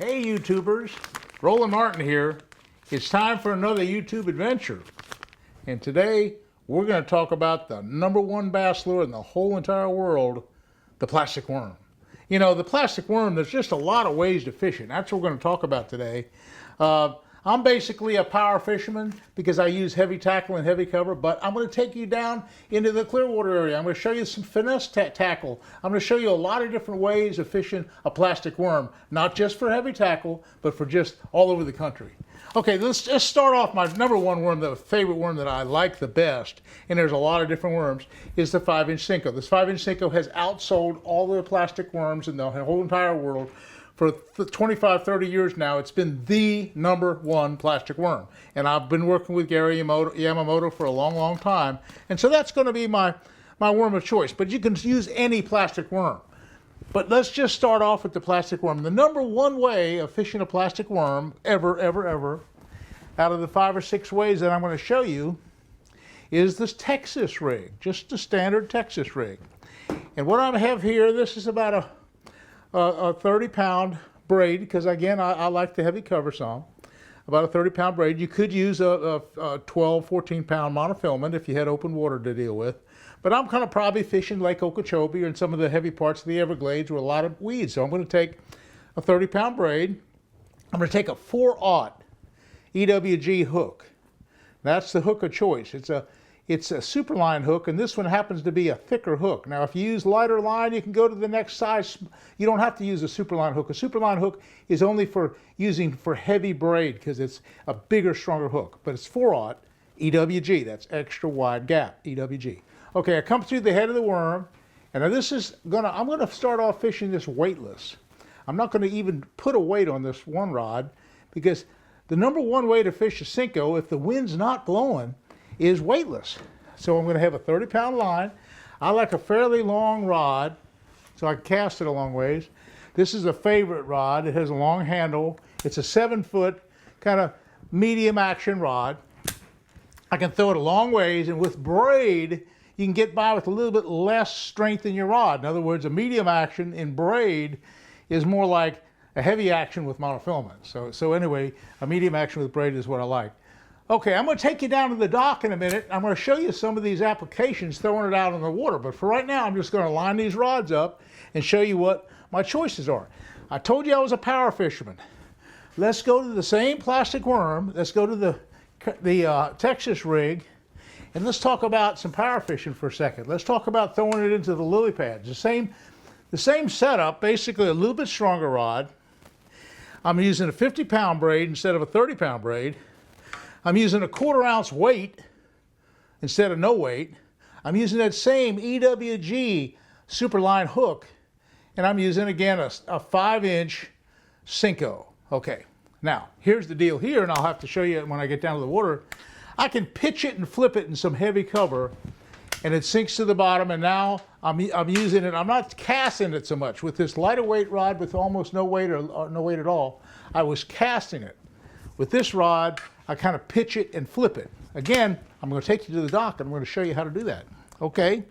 Hey YouTubers, Roland Martin here. It's time for another YouTube adventure. And today we're going to talk about the #1 bass lure in the whole entire world, the plastic worm. You know, the plastic worm, there's just a lot of ways to fish it. That's what we're going to talk about today. I'm basically a power fisherman because I use heavy tackle and heavy cover, but I'm going to take you down into the Clearwater area. I'm going to show you some finesse tackle. I'm going to show you a lot of different ways of fishing a plastic worm, not just for heavy tackle, but for just all over the country. Okay, let's just start off. My #1 worm, the favorite worm that I like the best, and there's a lot of different worms, is the 5-inch Senko. This 5-inch Senko has outsold all the plastic worms in the whole entire world. For 25, 30 years now, it's been the #1 plastic worm. And I've been working with Gary Yamamoto for a long, long time. And so that's going to be my worm of choice. But you can use any plastic worm. But let's just start off with the plastic worm. The #1 way of fishing a plastic worm, ever, out of the 5 or 6 ways that I'm going to show you, is this Texas rig. Just a standard Texas rig. And what I have here, this is about a 30-pound braid, because again, I like the heavy cover some. About a 30-pound braid. You could use a 12, 14-pound monofilament if you had open water to deal with. But I'm kind of probably fishing Lake Okeechobee or in some of the heavy parts of the Everglades with a lot of weeds. So I'm going to take a 30-pound braid. I'm going to take a 4/0 EWG hook. That's the hook of choice. It's a superline hook, and this one happens to be a thicker hook. Now, if you use lighter line, you can go to the next size. You don't have to use a superline hook. A superline hook is only for using for heavy braid because it's a bigger, stronger hook. But it's 4/0 EWG. That's extra wide gap EWG. Okay, I come through the head of the worm, and now I'm gonna start off fishing this weightless. I'm not gonna even put a weight on this one rod because the #1 way to fish a Senko, if the wind's not blowing, is weightless. So I'm going to have a 30-pound line. I like a fairly long rod, so I can cast it a long ways. This is a favorite rod. It has a long handle. It's a 7-foot kind of medium action rod. I can throw it a long ways, and with braid, you can get by with a little bit less strength in your rod. In other words, a medium action in braid is more like a heavy action with monofilament. So anyway, a medium action with braid is what I like. Okay, I'm going to take you down to the dock in a minute. I'm going to show you some of these applications throwing it out in the water. But for right now, I'm just going to line these rods up and show you what my choices are. I told you I was a power fisherman. Let's go to the same plastic worm. Let's go to the Texas rig. And let's talk about some power fishing for a second. Let's talk about throwing it into the lily pads. The same setup, basically a little bit stronger rod. I'm using a 50-pound braid instead of a 30-pound braid. I'm using a 1/4 ounce weight instead of no weight. I'm using that same EWG superline hook, and I'm using again a 5-inch Senko. Okay, now here's the deal here, and I'll have to show you when I get down to the water. I can pitch it and flip it in some heavy cover, and it sinks to the bottom. And now I'm using it. I'm not casting it so much with this lighter weight rod with almost no weight or no weight at all. I was casting it. With this rod, I kind of pitch it and flip it. Again, I'm going to take you to the dock and I'm going to show you how to do that. Okay?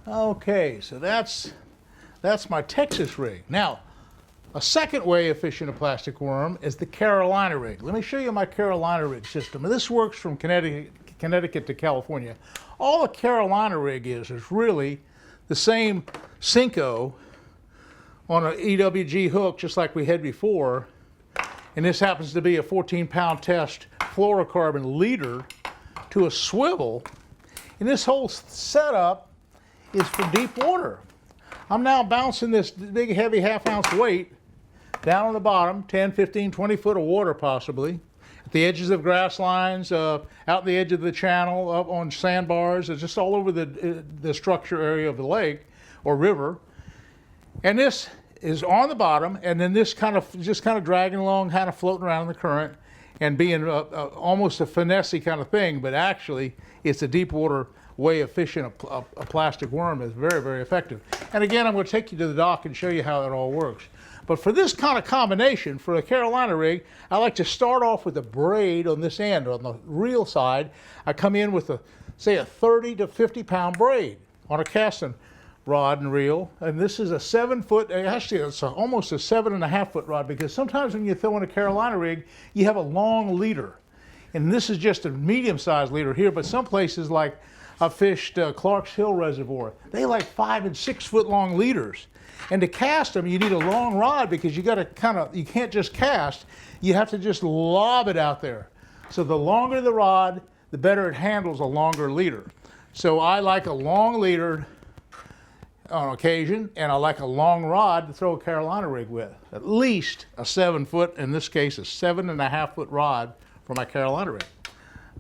Okay, so that's my Texas rig. Now, a second way of fishing a plastic worm is the Carolina rig. Let me show you my Carolina rig system. And this works from Connecticut to California. All a Carolina rig is really the same Senko on an EWG hook, just like we had before. And this happens to be a 14-pound test fluorocarbon leader to a swivel. And this whole setup is for deep water. I'm now bouncing this big, heavy half-ounce weight down on the bottom, 10, 15, 20 foot of water possibly, at the edges of grass lines, out the edge of the channel, up on sandbars, just all over the structure area of the lake or river. And this is on the bottom, and then this just kind of dragging along, kind of floating around in the current and being almost a finesse kind of thing, but actually it's a deep water way of fishing a plastic worm. Is very, very effective. And again, I'm going to take you to the dock and show you how it all works. But for this kind of combination, for a Carolina rig, I like to start off with a braid on this end. On the reel side, I come in with say a 30 to 50 pound braid on a casting rod and reel, and this is a 7 foot, actually it's almost a 7.5 foot rod, because sometimes when you throw in a Carolina rig, you have a long leader. And this is just a medium-sized leader here, but some places like I fished Clark's Hill Reservoir, they like 5 and 6 foot long leaders. And to cast them, you need a long rod, because you got to you can't just cast, you have to just lob it out there. So the longer the rod, the better it handles a longer leader. So I like a long leader on occasion, and I like a long rod to throw a Carolina rig with. At least a 7 foot, in this case a 7.5 foot rod for my Carolina rig.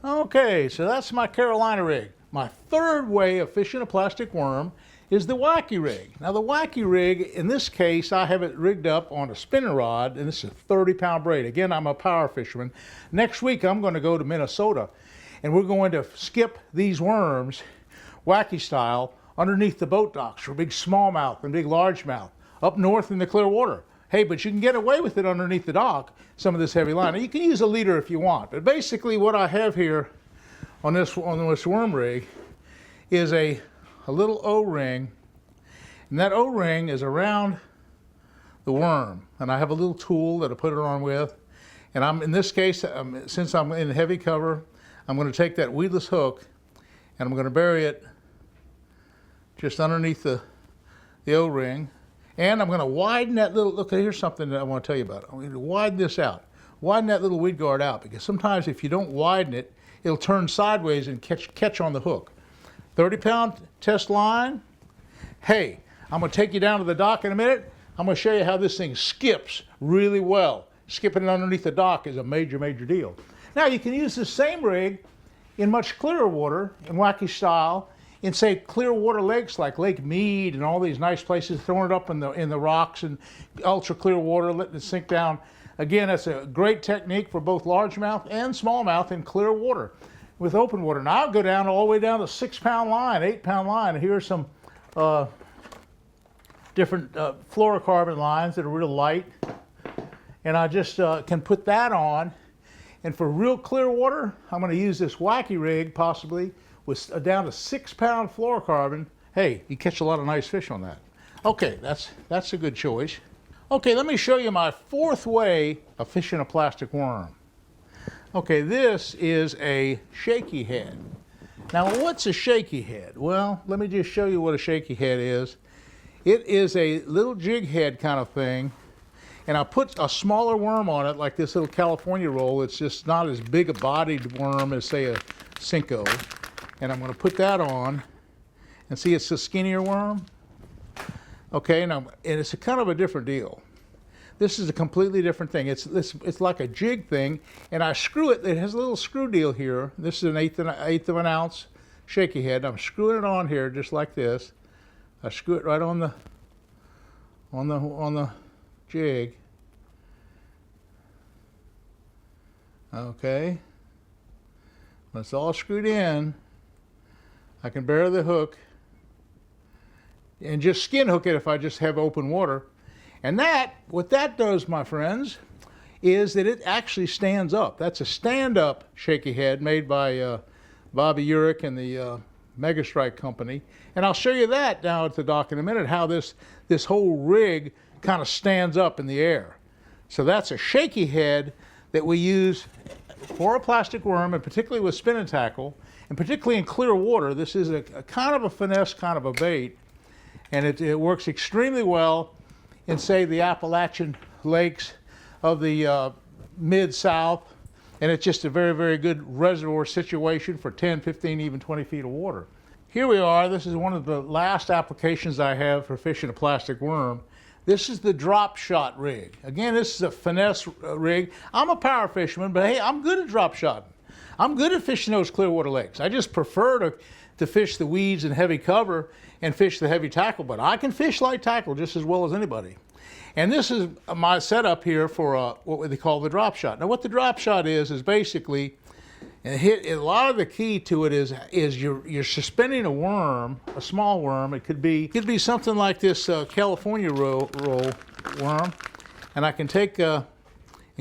Okay, so that's my Carolina rig. My third way of fishing a plastic worm is the Wacky Rig. Now the Wacky Rig, in this case, I have it rigged up on a spinning rod, and this is a 30-pound braid. Again, I'm a power fisherman. Next week I'm going to go to Minnesota, and we're going to skip these worms, wacky style, underneath the boat docks for big smallmouth and big largemouth, up north in the clear water. Hey, but you can get away with it underneath the dock, some of this heavy line. Now, you can use a leader if you want, but basically what I have here on this worm rig is a little O-ring, and that O-ring is around the worm, and I have a little tool that I put it on with, and in this case, since I'm in heavy cover, I'm going to take that weedless hook and I'm going to bury it just underneath the O-ring, and I'm going to widen that little, look, here's something that I want to tell you about. I'm going to widen this out, widen that little weed guard out, because sometimes if you don't widen it, it'll turn sideways and catch on the hook. 30-pound test line. Hey, I'm going to take you down to the dock in a minute. I'm going to show you how this thing skips really well. Skipping it underneath the dock is a major, major deal. Now you can use the same rig in much clearer water, in wacky style, in say clear water lakes like Lake Mead and all these nice places, throwing it up in the rocks and ultra clear water, letting it sink down. Again, that's a great technique for both largemouth and smallmouth in clear water with open water. Now I'll go down all the way down to 6-pound line, 8-pound line, and here's some different fluorocarbon lines that are real light, and I just can put that on. And for real clear water, I'm going to use this Wacky Rig possibly with down to 6-pound fluorocarbon. Hey, you catch a lot of nice fish on that. Okay, that's a good choice. Okay, let me show you my fourth way of fishing a plastic worm. Okay, this is a shaky head. Now, what's a shaky head? Well, let me just show you what a shaky head is. It is a little jig head kind of thing, and I put a smaller worm on it, like this little California roll. It's just not as big a bodied worm as, say, a Cinco. And I'm going to put that on, and see, it's a skinnier worm. Okay, and it's a kind of a different deal. This is a completely different thing. It's like a jig thing, and I screw it. It has a little screw deal here. This is an eighth of an ounce shaky head. I'm screwing it on here just like this. I screw it right on the jig. Okay. When it's all screwed in, I can bury the hook and just skin hook it if I just have open water. And what that does, my friends, is that it actually stands up. That's a stand-up shaky head made by Bobby Urich and the Mega Strike Company. And I'll show you that now at the dock in a minute, how this whole rig kind of stands up in the air. So that's a shaky head that we use for a plastic worm, and particularly with spinning tackle, and particularly in clear water. This is a kind of a finesse kind of a bait, and it works extremely well in, say, the Appalachian lakes of the mid-south, and it's just a very, very good reservoir situation for 10, 15, even 20 feet of water. Here we are. This is one of the last applications I have for fishing a plastic worm. This is the Dropshot rig. Again, this is a finesse rig. I'm a power fisherman, but hey, I'm good at Dropshotting. I'm good at fishing those clear water lakes. I just prefer to fish the weeds and heavy cover and fish the heavy tackle, but I can fish light tackle just as well as anybody. And this is my setup here for what they call the Dropshot. Now, what the Dropshot is basically, a lot of the key to it is you're suspending a worm, a small worm. It could be something like this California roll worm, and I can take and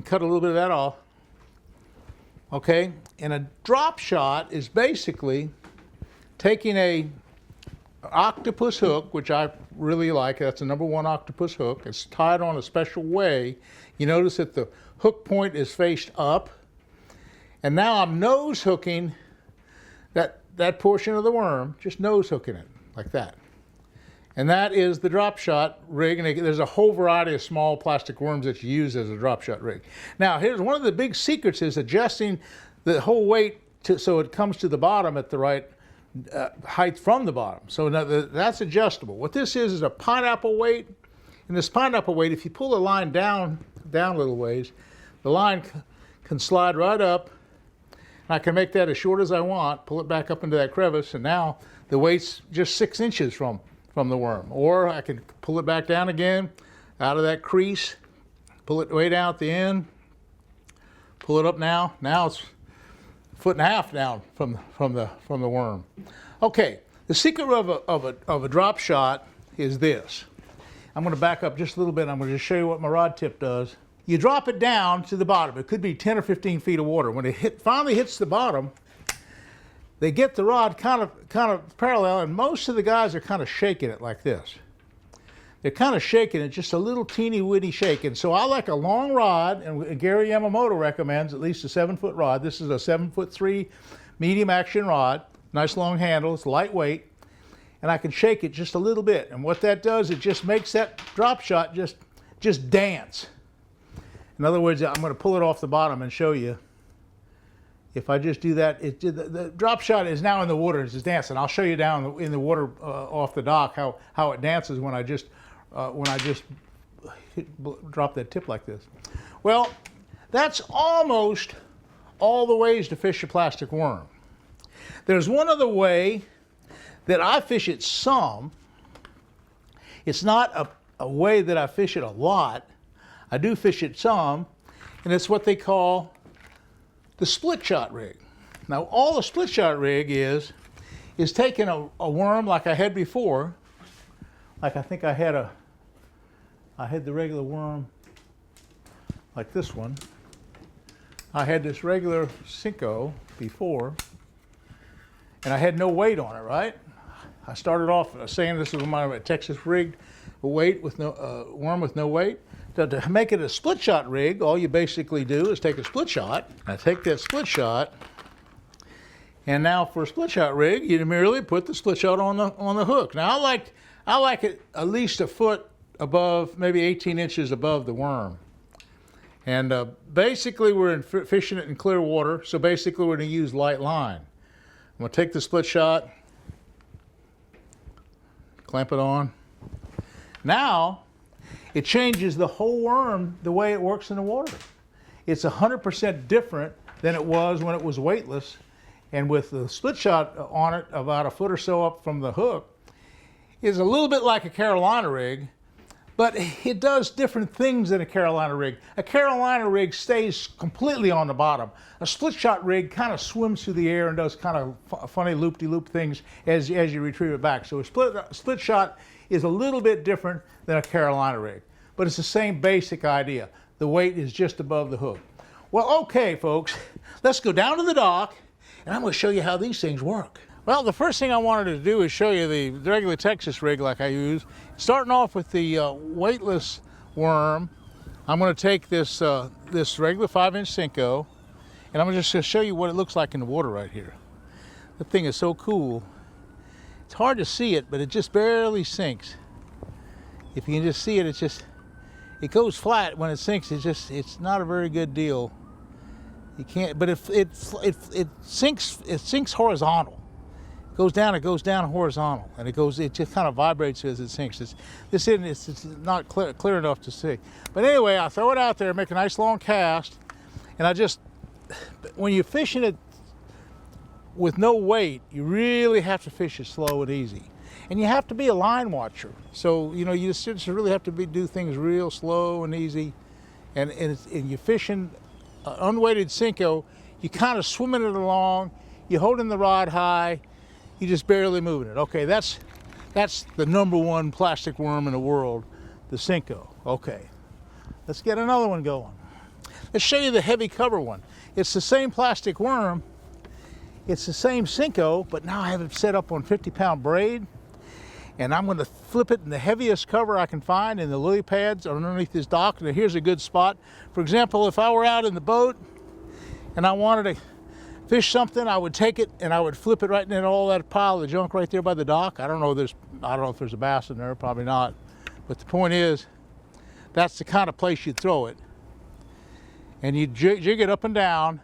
cut a little bit of that off. Okay, and a drop shot is basically taking a octopus hook, which I really like. That's the #1 octopus hook. It's tied on a special way. You notice that the hook point is faced up. And now I'm nose hooking that portion of the worm, just nose hooking it like that. And that is the Dropshot rig, and there's a whole variety of small plastic worms that you use as a Dropshot rig. Now, here's one of the big secrets is adjusting the whole weight so it comes to the bottom at the right height from the bottom. So now that's adjustable. What this is a pineapple weight, and this pineapple weight, if you pull the line down a little ways, the line can slide right up. I can make that as short as I want, pull it back up into that crevice, and now the weight's just 6 inches from the worm. Or I can pull it back down again out of that crease, pull it way down at the end, pull it up now. Now it's 1.5 feet down from the worm. Okay, the secret of a drop shot is this. I'm going to back up just a little bit. I'm going to just show you what my rod tip does. You drop it down to the bottom. It could be 10 or 15 feet of water. When it finally hits the bottom, they get the rod kind of parallel, and most of the guys are kind of shaking it like this. They're kind of shaking it, just a little teeny weeny shake. And so I like a long rod, and Gary Yamamoto recommends at least a 7-foot rod. This is a 7'3" medium action rod, nice long handle, it's lightweight, and I can shake it just a little bit. And what that does, it just makes that drop shot just dance. In other words, I'm going to pull it off the bottom and show you. If I just do that, the drop shot is now in the water, it's just dancing. I'll show you down in the water off the dock how it dances when I just drop that tip like this. Well, that's almost all the ways to fish a plastic worm. There's one other way that I fish it some. It's not a way that I fish it a lot. I do fish it some, and it's what they call the Splitshot rig. Now, all the Splitshot rig is taking a worm like I had before, like I think I had the regular worm like this one. I had this regular Cinco before, and I had no weight on it, right? I started off saying this was my Texas rigged weight with no worm with no weight. To make it a split shot rig, all you basically do is take a split shot. I take that split shot, and now for a split shot rig, you merely put the split shot on the hook. Now I like it at least a foot above, maybe 18 inches above the worm. And basically we're fishing it in clear water, so basically we're going to use light line. I'm going to take the split shot, clamp it on. Now it changes the whole worm the way it works in the water. It's 100% different than it was when it was weightless. And with the split shot on it, about a foot or so up from the hook, is a little bit like a Carolina rig, but it does different things than a Carolina rig. A Carolina rig stays completely on the bottom. A split shot rig kind of swims through the air and does kind of funny loop-de-loop things as you retrieve it back. So a split shot is a little bit different than a Carolina rig, but it's the same basic idea. The weight is just above the hook. Well, okay, folks, let's go down to the dock, and I'm going to show you how these things work. Well, the first thing I wanted to do is show you the regular Texas rig like I use. Starting off with the weightless worm, I'm going to take this regular 5-inch Cinco, and I'm just going to show you what it looks like in the water right here. The thing is so cool. It's hard to see it, but it just barely sinks. If you can just see it, it goes flat. When it sinks, it's not a very good deal. You can't, but if it sinks horizontal. It goes down horizontal, and it just kind of vibrates as it sinks. It's not clear enough to see. But anyway, I throw it out there, make a nice long cast, and when you're fishing it with no weight, you really have to fish it slow and easy. And you have to be a line watcher. So, you just really have to do things real slow and easy. And you're fishing an unweighted Cinco, you kind of swimming it along, you're holding the rod high, you're just barely moving it. Okay, that's the #1 plastic worm in the world, the Cinco. Okay, let's get another one going. Let's show you the heavy cover one. It's the same plastic worm, it's the same Cinco, but now I have it set up on 50-pound braid. and I'm going to flip it in the heaviest cover I can find in the lily pads underneath this dock. And here's a good spot. For example, if I were out in the boat and I wanted to fish something, I would take it and I would flip it right in all that pile of junk right there by the dock. I don't know if there's a bass in there, probably not. But the point is, that's the kind of place you'd throw it. And you jig it up and down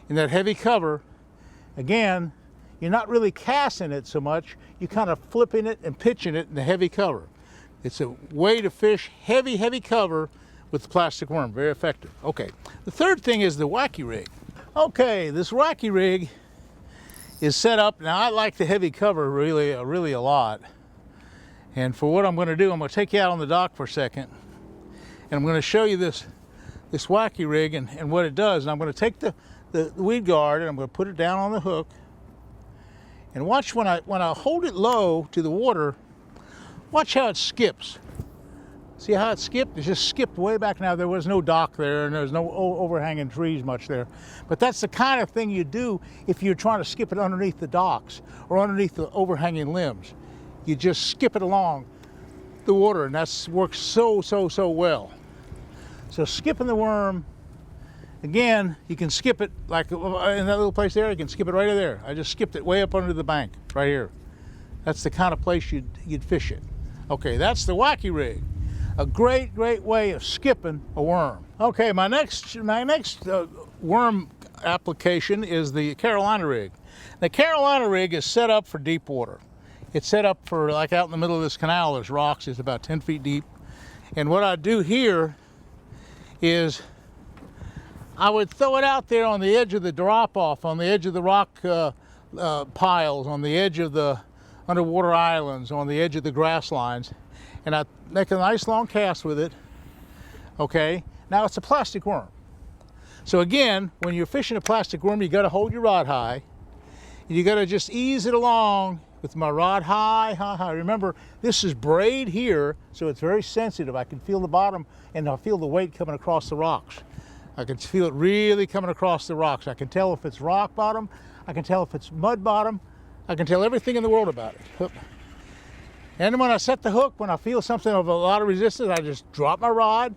in that heavy cover. Again, you're not really casting it so much, you're kind of flipping it and pitching it in the heavy cover. It's a way to fish heavy, heavy cover with the plastic worm, very effective. Okay, the third thing is the Wacky Rig. Okay, this Wacky Rig is set up, now I like the heavy cover really a lot. And for what I'm gonna do, I'm gonna take you out on the dock for a second, and I'm gonna show you this Wacky Rig and what it does. And I'm gonna take the weed guard and I'm gonna put it down on the hook. And watch when I hold it low to the water, watch how it skips. See how it skipped? It just skipped way back. Now there was no dock there and there's no overhanging trees much there. But that's the kind of thing you do if you're trying to skip it underneath the docks or underneath the overhanging limbs. You just skip it along the water, and that works so well. So skipping the worm, again, you can skip it like in that little place there, you can skip it right there. I just skipped it way up under the bank, right here. That's the kind of place you'd fish it. Okay, that's the Wacky Rig. A great way of skipping a worm. Okay, my next worm application is the Carolina Rig. The Carolina Rig is set up for deep water. It's set up for like out in the middle of this canal, there's rocks, it's about 10 feet deep. And what I do here is I would throw it out there on the edge of the drop-off, on the edge of the rock piles, on the edge of the underwater islands, on the edge of the grass lines, and I make a nice long cast with it. Okay, now it's a plastic worm. So again, when you're fishing a plastic worm, you got to hold your rod high, and you got to just ease it along with my rod high. Remember, this is braid here, so it's very sensitive. I can feel the bottom, and I feel the weight coming across the rocks. I can feel it really coming across the rocks. I can tell if it's rock bottom. I can tell if it's mud bottom. I can tell everything in the world about it. And when I set the hook, when I feel something of a lot of resistance, I just drop my rod,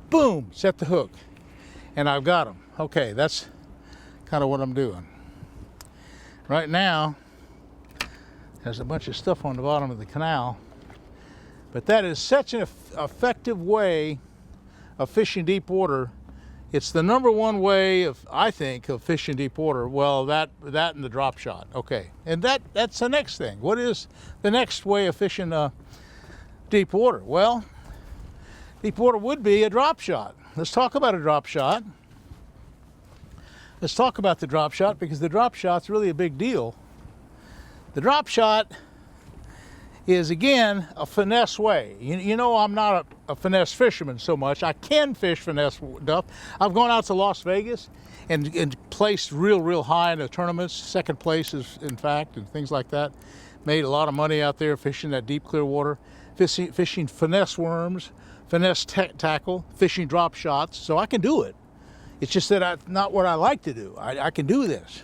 boom, set the hook. And I've got them. Okay, that's kind of what I'm doing. Right now, there's a bunch of stuff on the bottom of the canal, but that is such an effective way of fishing deep water. It's the #1 way I think, of fishing deep water. Well, that and the drop shot. Okay, and that's the next thing. What is the next way of fishing deep water? Well, deep water would be a drop shot. Let's talk about a drop shot. Let's talk about the drop shot, because the drop shot's really a big deal. The drop shot is, again, a finesse way. You know, I'm not a finesse fisherman so much. I can fish finesse stuff. I've gone out to Las Vegas and placed real high in the tournaments, second places, in fact, and things like that. Made a lot of money out there fishing that deep, clear water, fishing finesse worms, finesse tackle, fishing drop shots. So I can do it. It's just that that's not what I like to do. I can do this.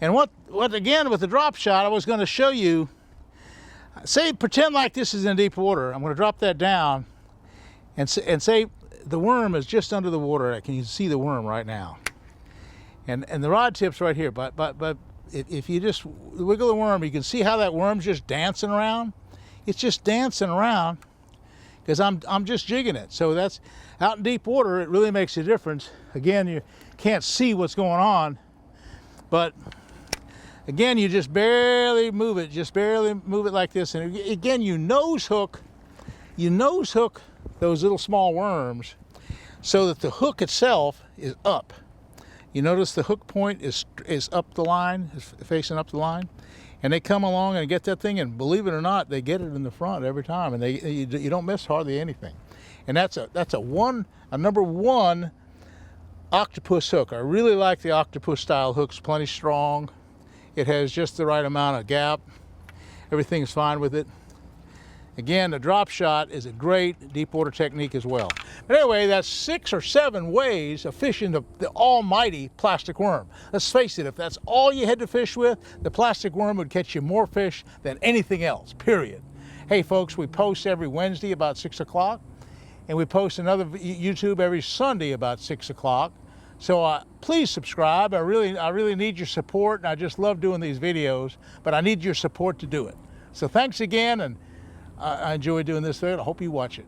And what again, with the drop shot, I was going to show you, pretend like this is in deep water. I'm going to drop that down and say the worm is just under the water. Can you see the worm right now? And the rod tip's right here. But if you just wiggle the worm, you can see how that worm's just dancing around. It's just dancing around because I'm just jigging it. So that's out in deep water. It really makes a difference. Again, you can't see what's going on, but again, you just barely move it, like this. And again, you nose hook those little small worms so that the hook itself is up. You notice the hook point is up the line, is facing up the line. And they come along and get that thing, and believe it or not, they get it in the front every time, and you don't miss hardly anything. And that's a #1 octopus hook. I really like the octopus style hooks, plenty strong. It has just the right amount of gap. Everything's fine with it. Again, the drop shot is a great deep water technique as well. But anyway, that's 6 or 7 ways of fishing the almighty plastic worm. Let's face it, if that's all you had to fish with, the plastic worm would catch you more fish than anything else, period. Hey folks, we post every Wednesday about 6 o'clock, and we post another YouTube every Sunday about 6 o'clock. So please subscribe. I really need your support, and I just love doing these videos, but I need your support to do it. So thanks again, and I enjoy doing this thing. I hope you watch it.